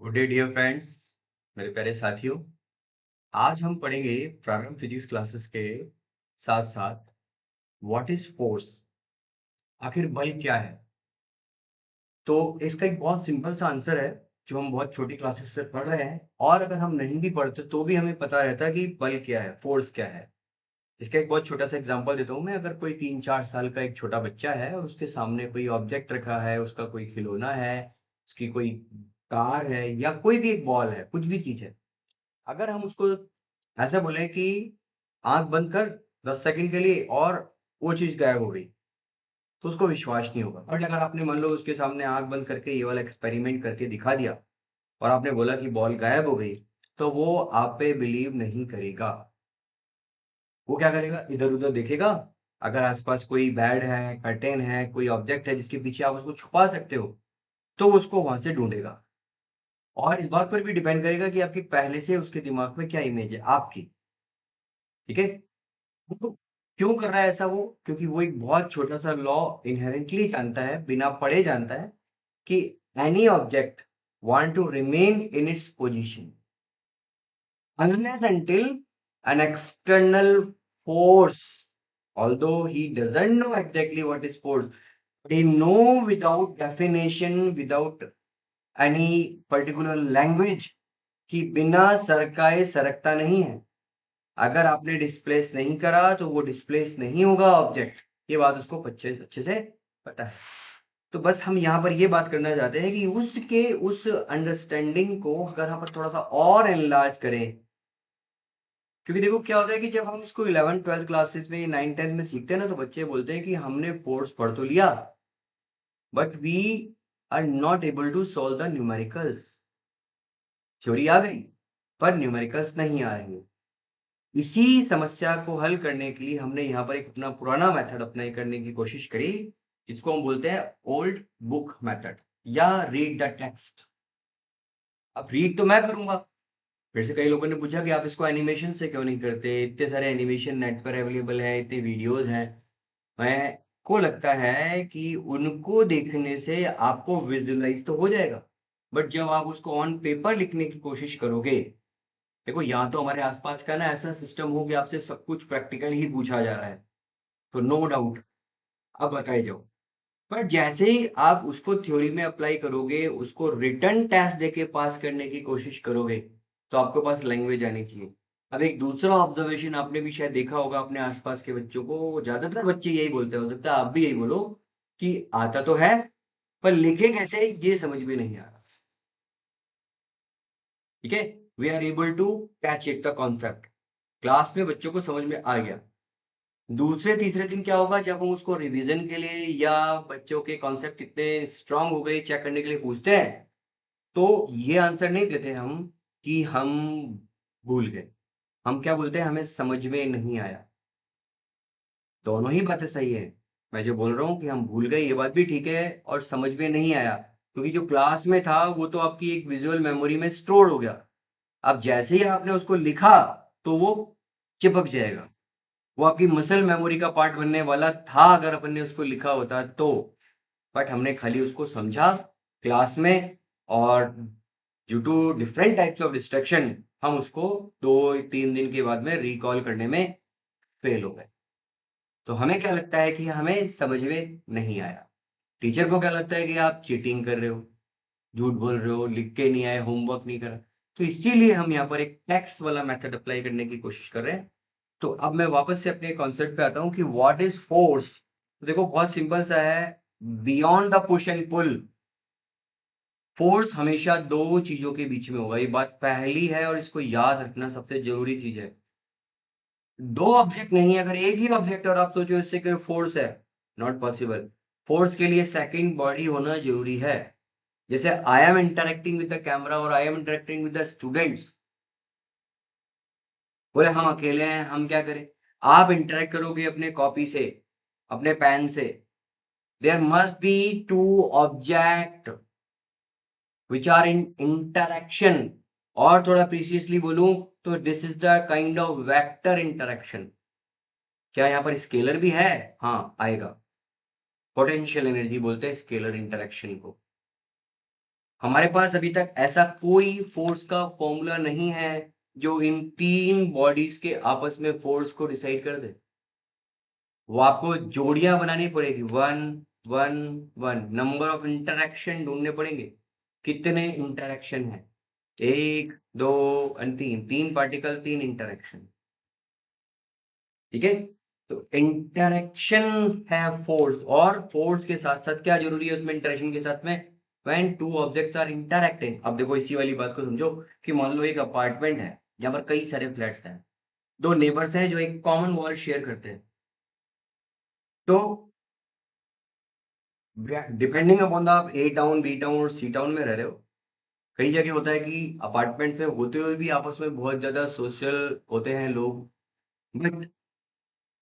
Good day dear friends, मेरे प्यारे साथियों। आज हम पढ़ेंगे प्रारंभ फिजिक्स क्लासेस के साथ साथ व्हाट इज फोर्स, आखिर बल क्या है। तो इसका एक बहुत सिंपल सा आंसर है जो हम बहुत छोटी क्लासेस से पढ़ रहे हैं, और अगर हम नहीं भी पढ़ते तो भी हमें पता रहता है कि बल क्या है, फोर्स क्या है। इसका एक बहुत छोटा सा एग्जांपल देता हूँ मैं। अगर कोई 3-4 साल का एक छोटा बच्चा है और उसके सामने कोई ऑब्जेक्ट रखा है, उसका कोई खिलौना है, उसकी कोई कार है या कोई भी एक बॉल है, कुछ भी चीज है, अगर हम उसको ऐसा बोले कि आंख बंद कर 10 सेकंड के लिए और वो चीज गायब हो गई, तो उसको विश्वास नहीं होगा। बट अगर आपने मान लो उसके सामने आंख बंद करके ये वाला एक्सपेरिमेंट करके दिखा दिया और आपने बोला कि बॉल गायब हो गई, तो वो आप पे बिलीव नहीं करेगा। वो क्या करेगा, इधर उधर देखेगा। अगर आसपास कोई बेड है, कर्टेन है, कोई ऑब्जेक्ट है जिसके पीछे आप उसको छुपा सकते हो, तो वो उसको वहां से ढूंढेगा। और इस बात पर भी डिपेंड करेगा कि आपकी पहले से उसके दिमाग में क्या इमेज है आपकी। ठीक है। वो क्यों कर रहा है ऐसा वो? क्योंकि वो एक बहुत छोटा-सा लॉ इन्हेरेंटली जानता है, बिना पढ़े जानता है कि any object want to remain in its position unless until an external force, although he doesn't know exactly what is force, they know without definition, without any particular language, कि बिना सरकाए सरकता नहीं है। अगर आपने डिस्प्लेस नहीं करा तो वो डिस्प्लेस नहीं होगा ऑब्जेक्ट। ये बात उसको अच्छे अच्छे से पता है। तो बस हम यहाँ पर ये बात करना चाहते हैं कि उसके उस अंडरस्टैंडिंग को अगर हम थोड़ा सा और एनलार्ज करें। क्योंकि देखो क्या होता है कि जब हम इसको 11th 12th क्लासेस में 9th 10th में सीखते हैं ना, तो बच्चे बोलते हैं कि हमने फोर्स पढ़ तो लिया, but we are not able to solve the numericals. Theory आ गई पर न्यूमेरिकल्स नहीं आ रही। इसी समस्या को हल करने के लिए हमने यहाँ पर एक अपना पुराना मेथड अप्लाई करने की कोशिश करी, जिसको हम बोलते हैं ओल्ड बुक मेथड या रीड द टेक्स्ट। अब रीड तो मैं करूंगा। फिर से कई लोगों ने पूछा कि आप इसको एनिमेशन से क्यों नहीं करते, इतने सारे एनिमेशन नेट पर अवेलेबल है, इतने वीडियोस हैं। मैं को लगता है कि उनको देखने से आपको विजुअलाइज तो हो जाएगा, बट जब आप उसको ऑन पेपर लिखने की कोशिश करोगे, देखो यहाँ तो हमारे आसपास का ना ऐसा सिस्टम हो कि आपसे सब कुछ प्रैक्टिकल ही पूछा जा रहा है, तो नो डाउट अब बताए जाओ। पर जैसे ही आप उसको थ्योरी में अप्लाई करोगे, उसको रिटन टेस्ट देके पास करने की कोशिश करोगे, तो आपके पास लैंग्वेज आनी चाहिए। अब एक दूसरा ऑब्जर्वेशन आपने भी शायद देखा होगा अपने आसपास के बच्चों को, ज्यादातर बच्चे यही बोलते हैं, हो सकता है आप भी यही बोलो कि आता तो है पर लिखे कैसे ये समझ में नहीं आ रहा। ठीक है। We are able to catch it the concept, class में बच्चों को समझ में आ गया। दूसरे तीसरे दिन क्या होगा, जब हम उसको रिवीजन के लिए या बच्चों के कॉन्सेप्ट कितने स्ट्रांग हो गए चेक करने के लिए पूछते हैं, तो ये आंसर नहीं देते हम कि हम भूल गए। हम क्या बोलते हैं, हमें समझ में नहीं आया। दोनों ही बातें सही है। मैं जो बोल रहा हूँ कि हम भूल गए, ये बात भी ठीक है, और समझ में नहीं आया क्योंकि जो क्लास में था वो तो आपकी एक विजुअल मेमोरी में स्टोर हो गया। अब जैसे ही आपने उसको लिखा तो वो चिपक जाएगा। वो आपकी मसल मेमोरी का पार्ट बनने वाला था अगर अपन ने उसको लिखा होता तो। बट हमने खाली उसको समझा क्लास में, और due to different types of distraction हम उसको 2-3 दिन के बाद में रिकॉल करने में फेल हो गए। तो हमें क्या लगता है कि हमें समझ में नहीं आया। टीचर को क्या लगता है कि आप चीटिंग कर रहे हो, झूठ बोल रहे हो, लिख के नहीं आए, होमवर्क नहीं करा। तो इसीलिए हम यहाँ पर एक टेक्स्ट वाला मेथड अप्लाई करने की कोशिश कर रहे हैं। तो अब मैं वापस से अपने कॉन्सेप्ट पे आता हूँ कि व्हाट इज फोर्स। तो देखो बहुत सिंपल सा है, beyond the push and pull. Force हमेशा दो चीजों के बीच में होगा, ये बात पहली है और इसको याद रखना सबसे जरूरी चीज है। दो ऑब्जेक्ट नहीं, अगर एक ही ऑब्जेक्ट और आप सोचो इससे कोई फोर्स है, नॉट पॉसिबल। फोर्स के लिए सेकंड बॉडी होना जरूरी है। जैसे I am interacting with the camera और I am interacting with the students. बोले हम अकेले हैं, हम क्या करें? आप इंटरेक्ट करोगे अपने कॉपी से, अपने पेन से। There must be two object which are in interaction, और थोड़ा प्रीसियसली बोलूं तो this is the kind of vector interaction. क्या यहाँ पर स्केलर भी है? हाँ आएगा। पोटेंशियल एनर्जी बोलते हैं स्केलर इंटरेक्शन को। हमारे पास अभी तक ऐसा कोई फोर्स का फॉर्मूला नहीं है जो इन 3 बॉडीज के आपस में फोर्स को डिसाइड कर दे। वो आपको जोड़ियां बनानी पड़ेगी, 1 1 1, नंबर ऑफ इंटरैक्शन ढूंढने पड़ेंगे। कितने इंटरैक्शन है? 1 2 और 3, 3 पार्टिकल 3 इंटरैक्शन। ठीक है, तो इंटरैक्शन है फोर्स, और फोर्स के साथ साथ क्या जरूरी है उसमें, इंटरैक्शन के साथ में, when two objects are interacting. अब देखो इसी वाली बात को समझो कि मान लो एक अपार्टमेंट है जहां पर कई सारे फ्लैट्स हैं, दो नेबर्स हैं जो एक कॉमन वॉल शेयर करते हैं। तो डिपेंडिंग अपॉन द आप ए टाउन, बी टाउन और सी टाउन में रह रहे हो, कई जगह होता है कि अपार्टमेंट में होते हुए भी आपस में बहुत ज्यादा सोशल होते हैं लोग। बट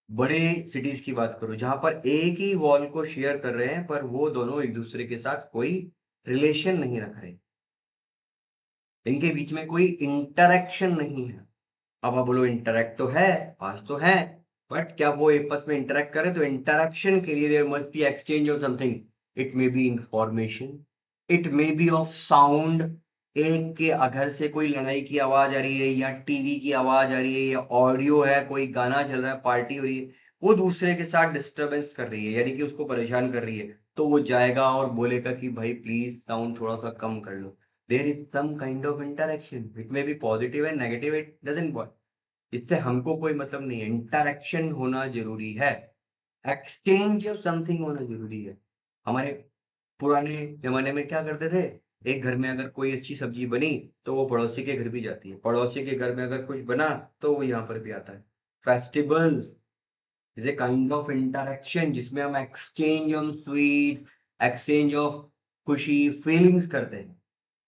बड़े सिटीज की बात करो जहां पर एक ही वॉल को शेयर कर रहे हैं पर वो दोनों एक दूसरे के साथ कोई रिलेशन नहीं रख रहे, इनके बीच में कोई इंटरेक्शन नहीं है। अब आप बोलो इंटरेक्ट तो है, पास तो है, बट क्या वो आपस में इंटरेक्ट करे? तो इंटरेक्शन के लिए there must be exchange of something. It may be information, it may be of sound. एक के घर से कोई लड़ाई की आवाज आ रही है या टीवी की आवाज आ रही है या ऑडियो है, कोई गाना चल रहा है, पार्टी हो रही है, वो दूसरे के साथ डिस्टरबेंस कर रही है यानी कि उसको परेशान कर रही है, तो वो जाएगा और बोलेगा कि भाई प्लीज साउंड थोड़ा सा कम कर लो। There is some kind of interaction, it may be positive and negative, it doesn't, इससे हमको कोई मतलब नहीं है। इंटरेक्शन होना जरूरी है, एक्सचेंज ऑफ समथिंग होना जरूरी है। हमारे पुराने जमाने में क्या करते थे, एक घर में अगर कोई अच्छी सब्जी बनी तो वो पड़ोसी के घर भी जाती है, पड़ोसी के घर में अगर कुछ बना तो वो यहाँ पर भी आता है। Festivals is a kind of interaction जिसमें हम exchange of sweet, exchange of खुशी, फीलिंग्स करते हैं।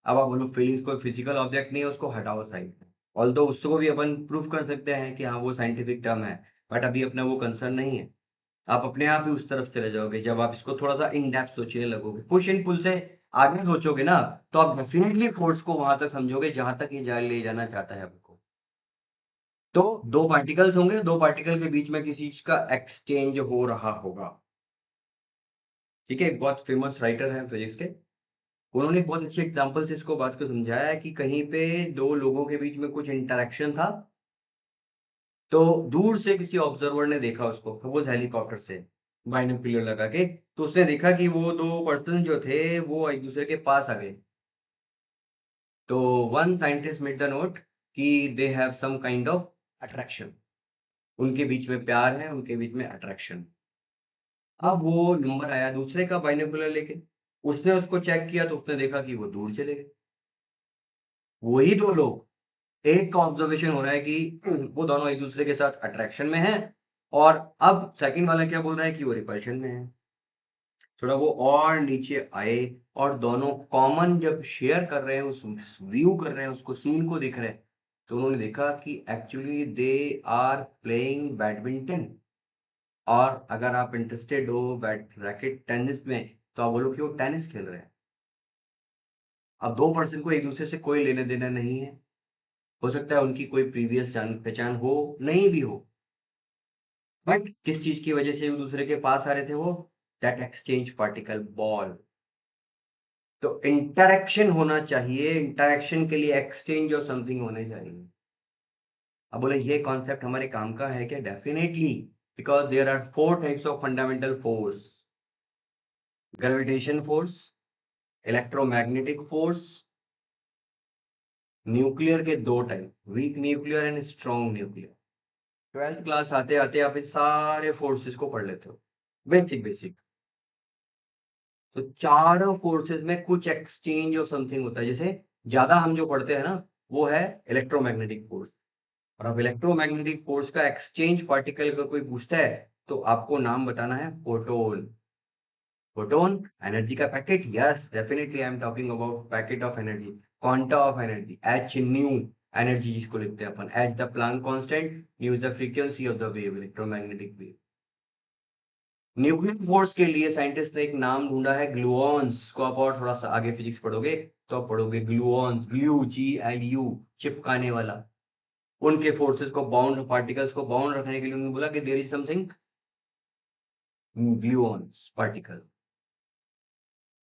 अब आप बोलो फीलिंग्स कोई फिजिकल ऑब्जेक्ट नहीं है, उसको हटाओ साइड में। ऑल्दो उसको भी अपन प्रूव कर सकते हैं कि हाँ वो साइंटिफिक टर्म है, बट अभी अपना वो कंसर्न नहीं है। आप अपने आप ही उस तरफ चले जाओगे जब आप इसको थोड़ा सा इन डेप्थ सोचने लगोगे, पुश एंड पुल से आगे सोचोगे ना, तो आप डेफिनेटली फोर्स को वहां तक समझोगे जहां तक ये ले जाना चाहता है आपको। तो दो पार्टिकल्स होंगे, दो पार्टिकल के बीच में किसी चीज का एक्सचेंज हो रहा होगा। ठीक है, एक बहुत फेमस राइटर है फिजिक्स के, उन्होंने एक बहुत अच्छे एग्जाम्पल से इसको बात को समझाया है कि कहीं पे दो लोगों के बीच में कुछ इंटरेक्शन था, तो दूर से किसी ऑब्जर्वर ने देखा उसको, सपोज हेलीकॉप्टर से बाइनोक्यूलर लगा के, तो उसने देखा कि वो दो पर्सन जो थे वो एक दूसरे के पास आ गए। तो one scientist made the note कि they have some kind of attraction, उनके बीच में प्यार है, उनके बीच में अट्रैक्शन। अब वो नंबर आया दूसरे का बाइनोक्यूलर लेके, उसने उसको चेक किया तो उसने देखा कि वो दूर चले गए। वही दो लोग, एक का ऑब्जर्वेशन हो रहा है कि वो दोनों एक दूसरे के साथ अट्रैक्शन में हैं, और अब सेकंड वाला क्या बोल रहा है कि वो रिपल्शन में है। थोड़ा वो और नीचे आए, और दोनों कॉमन जब शेयर कर रहे हैं, उस व्यू कर रहे हैं, उसको सीन को देख रहे हैं, तो उन्होंने देखा कि actually they are playing badminton. और अगर आप इंटरेस्टेड हो बैट रैकेट टेनिस में, तो आप बोलो कि वो टेनिस खेल रहे हैं। अब दो पर्सन को एक दूसरे से कोई लेना देना नहीं है, हो सकता है उनकी कोई प्रीवियस जान पहचान हो, नहीं भी हो, बट किस चीज की वजह से एक दूसरे के पास आ रहे थे वो, दैट एक्सचेंज पार्टिकल बॉल। तो इंटरेक्शन होना चाहिए, इंटरेक्शन के लिए एक्सचेंज ऑफ समथिंग होने चाहिए। अब बोले ये कॉन्सेप्ट हमारे काम का है क्या? Definitely, because there are four types of fundamental force: gravitation force, electromagnetic force, nuclear के दो type, weak nuclear and strong nuclear. Twelfth class आते आते आप इन सारे फोर्सेस को पढ़ लेते हो, बेसिक बेसिक। तो चारों फोर्सेस में कुछ एक्सचेंज ऑफ समथिंग होता है। जैसे ज्यादा हम जो पढ़ते हैं ना, वो है इलेक्ट्रोमैग्नेटिक फोर्स। और अब इलेक्ट्रोमैग्नेटिक फोर्स का एक्सचेंज पार्टिकल का कोई पूछता है, तो आपको नाम बताना है फोटोन। फोटोन एनर्जी का packet, yes definitely I am talking about packet of energy, quanta of energy, H nu energy जिसको लिखते हैं अपन, H the Planck constant, nu is the frequency of the wave, electromagnetic wave. Nuclear force के लिए scientist ने एक नाम ढूंढा है, ग्लूऑन्स। को आप और थोड़ा सा आगे फिजिक्स पढ़ोगे तो आप पढ़ोगे ग्लूऑन्स, ग्लू GLU, चिपकाने वाला। उनके फोर्सेस को बाउंड, पार्टिकल्स को बाउंड रखने के लिए उन्होंने बोला कि there is something gluons particle.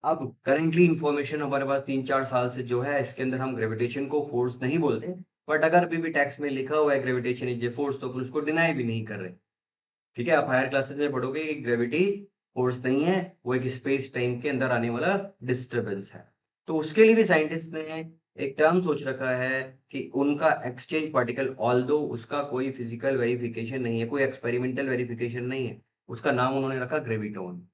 अब करेंटली इंफॉर्मेशन हमारे पास 3-4 साल से जो है, इसके अंदर हम ग्रेविटेशन को फोर्स नहीं बोलते, बट अगर अभी भी टेक्स्ट में लिखा हुआ है ग्रेविटेशन इज ए फोर्स, तो फिर उसको डिनाई भी नहीं कर रहे। ठीक है, आप हायर क्लासेस में पढ़ोगे कि ग्रेविटी फोर्स नहीं है, वो एक स्पेस टाइम के अंदर आने वाला डिस्टर्बेंस है। तो उसके लिए भी साइंटिस्ट ने एक टर्म सोच रखा है कि उनका एक्सचेंज पार्टिकल, ऑल्दो उसका कोई फिजिकल वेरिफिकेशन नहीं है, कोई एक्सपेरिमेंटल वेरिफिकेशन नहीं है, उसका नाम उन्होंने रखा ग्रेविटॉन।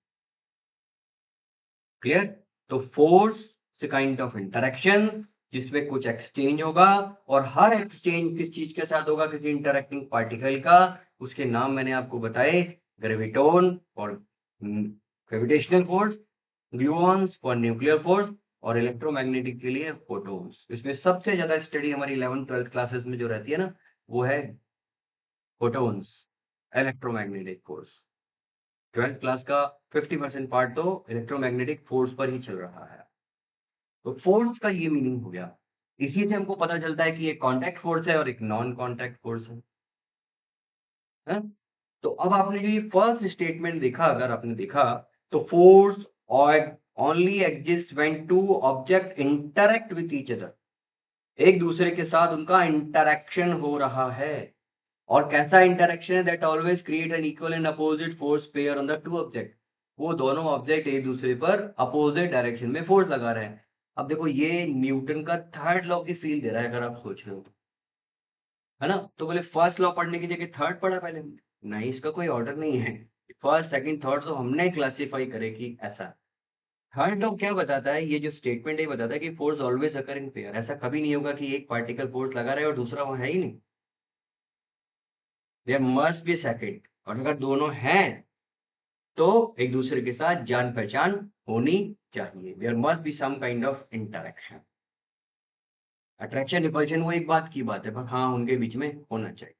क्लियर? तो फोर्स से काइंड ऑफ इंटरेक्शन जिसमें कुछ एक्सचेंज होगा, और हर एक्सचेंज किस चीज के साथ होगा? किसी इंटरेक्टिंग पार्टिकल का। उसके नाम मैंने आपको बताए, ग्रेविटोन और gravitational force, gluons for nuclear force, और इलेक्ट्रोमैग्नेटिक के लिए फोटॉन्स। इसमें सबसे ज्यादा स्टडी हमारी 11th-12th क्लासेस में जो रहती है ना, वो है photons, electromagnetic force. 12th class का 50% पार्ट तो इलेक्ट्रोमैग्नेटिक फोर्स पर ही चल रहा है। तो फोर्स का ये मीनिंग हो गया। इसी से हमको पता चलता है कि एक कॉन्टैक्ट फोर्स है और एक नॉन कॉन्टैक्ट फोर्स है? तो अब आपने जो ये फर्स्ट स्टेटमेंट देखा, अगर आपने देखा, तो force only exist when two object interact with each other. एक दूसरे के साथ उनका इंटरैक्शन हो रहा है। और कैसा इंटरैक्शन है? That always create an equal and opposite force pair on the two object. वो दोनों ऑब्जेक्ट एक दूसरे पर अपोजिट डायरेक्शन में फोर्स लगा रहे हैं। अब देखो, ये न्यूटन का थर्ड लॉ की फील दे रहा है, अगर आप सोच रहे हो तो, है ना? तो बोले फर्स्ट लॉ पढ़ने की जगह थर्ड पढ़ा पहले हमने। नहीं, इसका कोई ऑर्डर नहीं है। फर्स्ट सेकंड थर्ड तो हमने क्लासिफाई करे कि ऐसा। थर्ड लॉ क्या बताता है? ये जो स्टेटमेंट है बताता है कि force always occur in pair. ऐसा कभी नहीं होगा कि एक पार्टिकल फोर्स लगा रहा है और दूसरा वहां है ही नहीं। There must be second. और अगर दोनों हैं तो एक दूसरे के साथ जान पहचान होनी चाहिए। There must be some kind of interaction. Attraction repulsion वो एक बात की बात है, पर हाँ, उनके बीच में होना चाहिए।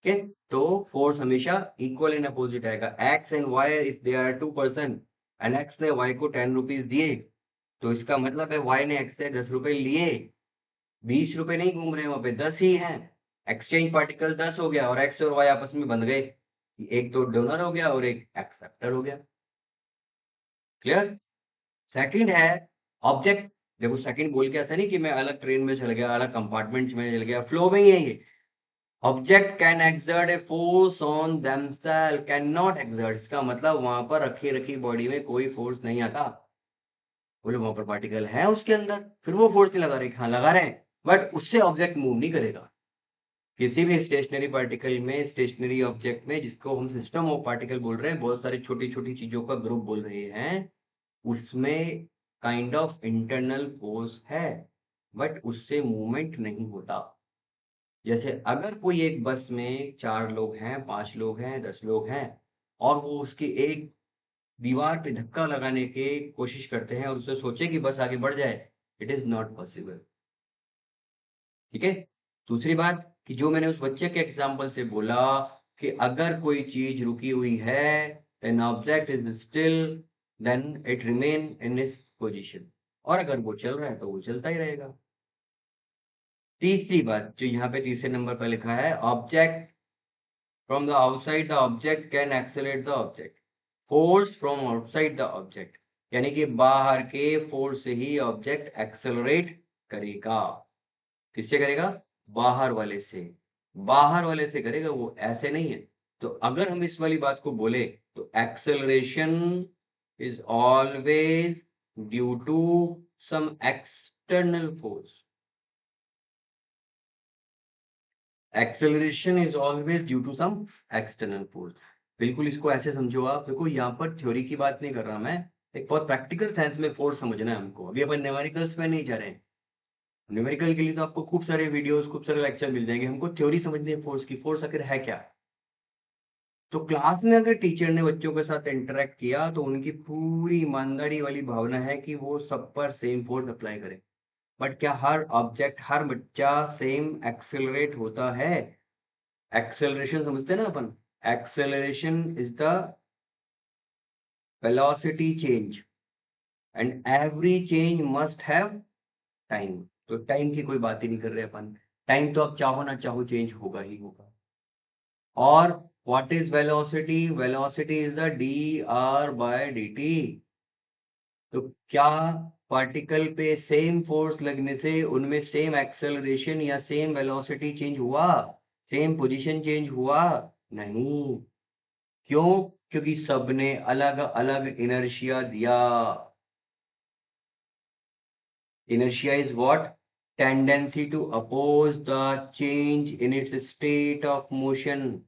ओके, तो फोर्स हमेशा इक्वल एंड अपोजिट आएगा। X and Y, if they are two person and X ने वाई को 10 रुपीज दिए, तो इसका मतलब है वाई ने एक्स से 10 रुपए लिए। 20 रुपए नहीं घूम रहे वहां पे, 10 ही हैं। एक्सचेंज पार्टिकल 10 हो गया, और एक्स और वाई आपस में बंध गए। एक तो डोनर हो गया और एक एक्सेप्टर हो गया। क्लियर? सेकंड है ऑब्जेक्ट। देखो, सेकंड बोल के ऐसा नहीं कि मैं अलग ट्रेन में चल गया, अलग कंपार्टमेंट में चल गया, फ्लो में ही है ये। Object can exert a force on themselves, can not exert, इसका मतलब वहां पर रखी रखी बॉडी में कोई फोर्स नहीं आता। बोले वहां पर पार्टिकल है उसके अंदर, फिर वो फोर्स नहीं लगा रहे? हाँ, लगा रहे हैं, बट उससे ऑब्जेक्ट मूव नहीं करेगा। किसी भी स्टेशनरी पार्टिकल में, स्टेशनरी ऑब्जेक्ट में, जिसको हम सिस्टम ऑफ पार्टिकल बोल रहे हैं, बहुत सारी छोटी छोटी चीजों का ग्रुप बोल रहे हैं, उसमें काइंड ऑफ इंटरनल फोर्स है, बट उससे मूवमेंट नहीं होता। जैसे अगर कोई एक बस में 4 लोग हैं, 5 लोग हैं, 10 लोग हैं, और वो उसकी एक दीवार पे धक्का लगाने की कोशिश करते हैं और उससे सोचे कि बस आगे बढ़ जाए, इट इज नॉट पॉसिबल। ठीक है? दूसरी बात, कि जो मैंने उस बच्चे के एग्जाम्पल से बोला, कि अगर कोई चीज रुकी हुई है, an object is still, then it remain in its position. और अगर वो चल रहा है तो वो चलता ही रहेगा। तीसरी बात जो यहाँ पे तीसरे नंबर पर लिखा है, object from the outside the object can accelerate the object. Force from outside the object, यानी कि बाहर के फोर्स से ही ऑब्जेक्ट एक्सेलरेट करेगा। किससे करेगा? बाहर वाले से। बाहर वाले से करेगा, वो ऐसे नहीं है। तो अगर हम इस वाली बात को बोले, तो acceleration is always due to some external force. Acceleration is always due to some external force. बिल्कुल इसको ऐसे समझो आप। देखो, यहाँ पर थ्योरी की बात नहीं कर रहा मैं, एक बहुत प्रैक्टिकल सेंस में फोर्स समझना है हमको। अभी अपन न्यूमेरिकल्स में नहीं जा रहे हैं। न्यूमेरिकल के लिए तो आपको खूब सारे वीडियोस, खूब सारे लेक्चर मिल जाएंगे। हमको थ्योरी समझनी है फोर्स की। फोर्स आखिर है क्या? तो क्लास में अगर टीचर ने बच्चों के साथ इंटरेक्ट किया, तो उनकी पूरी ईमानदारी वाली भावना है कि वो सब पर सेम फोर्स अप्लाई करे। बट क्या हर ऑब्जेक्ट, हर बच्चा सेम एक्सेलरेट होता है? एक्सेलरेशन समझते हैं ना अपन? Acceleration is the velocity change, and every change must have time. तो टाइम की कोई बात ही नहीं कर रहे अपन। टाइम तो अब चाहो ना चाहो चेंज होगा ही होगा। और what is velocity? Velocity is the d r by d t. तो क्या पार्टिकल पे सेम फोर्स लगने से उनमें सेम एक्सेलरेशन या सेम वेलोसिटी चेंज हुआ? सेम पोजीशन चेंज हुआ? नहीं। क्यों? क्योंकि सबने अलग-अलग इनर्शिया दिया। Inertia is what? Tendency to oppose the change in its state of motion।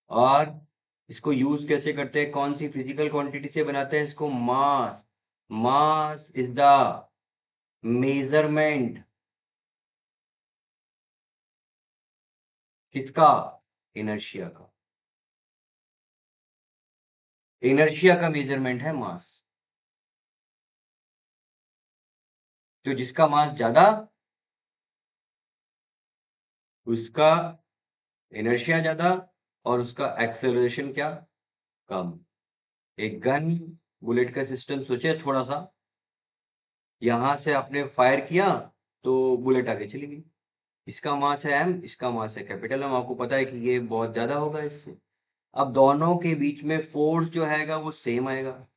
और इसको यूज कैसे करते हैं? कौन सी फिजिकल क्वांटिटी से बनाते हैं इसको? मास। मास इज द मेजरमेंट किसका? इनर्शिया का। इनर्शिया का मेजरमेंट है मास। तो जिसका मास ज्यादा उसका इनर्शिया ज्यादा और उसका एक्सेलरेशन क्या? कम। एक गन बुलेट का सिस्टम सोचे थोड़ा सा, यहां से आपने फायर किया तो बुलेट आगे चली गई। इसका मास है एम, इसका मास है कैपिटल एम, आपको पता है कि ये बहुत ज्यादा होगा इससे। अब दोनों के बीच में फोर्स जो आएगा वो सेम आएगा।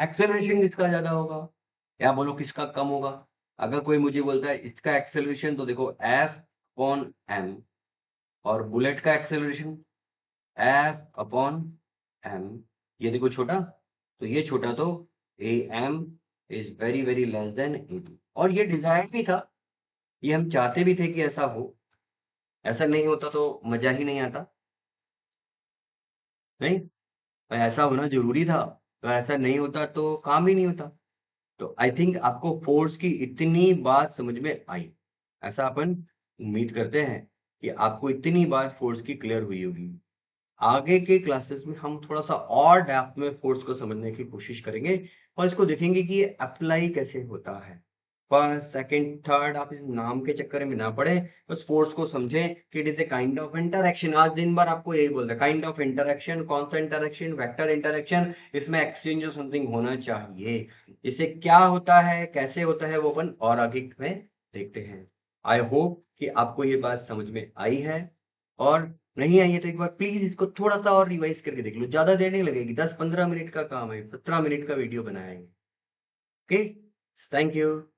एक्सेलरेशन किसका ज्यादा होगा या बोलो किसका कम होगा? अगर कोई मुझे बोलता है इसका एक्सेलरेशन, तो देखो एफ अपॉन एम, और बुलेट का एक्सेलरेशन एफ अपॉन एम। ये देखो छोटा, तो ये छोटा, तो a m is very very less than a two. और ये डिजायर भी था, ये हम चाहते भी थे कि ऐसा हो। ऐसा नहीं होता तो मजा ही नहीं आता, नहीं? और ऐसा होना जरूरी था, तो ऐसा नहीं होता तो काम ही नहीं होता। तो आई थिंक आपको फोर्स की इतनी बात समझ में आई। ऐसा अपन उम्मीद करते हैं कि आपको इतनी बात फोर्स की क्लियर हुई होगी। आगे के क्लासेस में हम थोड़ा-सा और डेप्थ में फोर्स को समझने की कोशिश करेंगे और इसको देखेंगे कि ये अप्लाई कैसे होता है। फर्स्ट, सेकंड, थर्ड आप इस नाम के चक्कर में ना पड़ें, बस फोर्स को समझें कि it is a kind of interaction. आज दिन भर आपको यही बोल रहा है, काइंड ऑफ इंटरैक्शन, कौन सा इंटरैक्शन? Vector interaction. इसमें एक्सचेंज ऑफ समथिंग होना चाहिए। इससे क्या होता है, कैसे होता है, वो अपन और आगे में देखते हैं। आई होप कि आपको ये बात समझ में आई है, और नहीं आई है तो एक बार प्लीज इसको थोड़ा सा और रिवाइज करके देख लो। ज्यादा देर नहीं लगेगी, 10-15 मिनट का काम है, 17 मिनट का वीडियो बनाया है। Okay, thank you.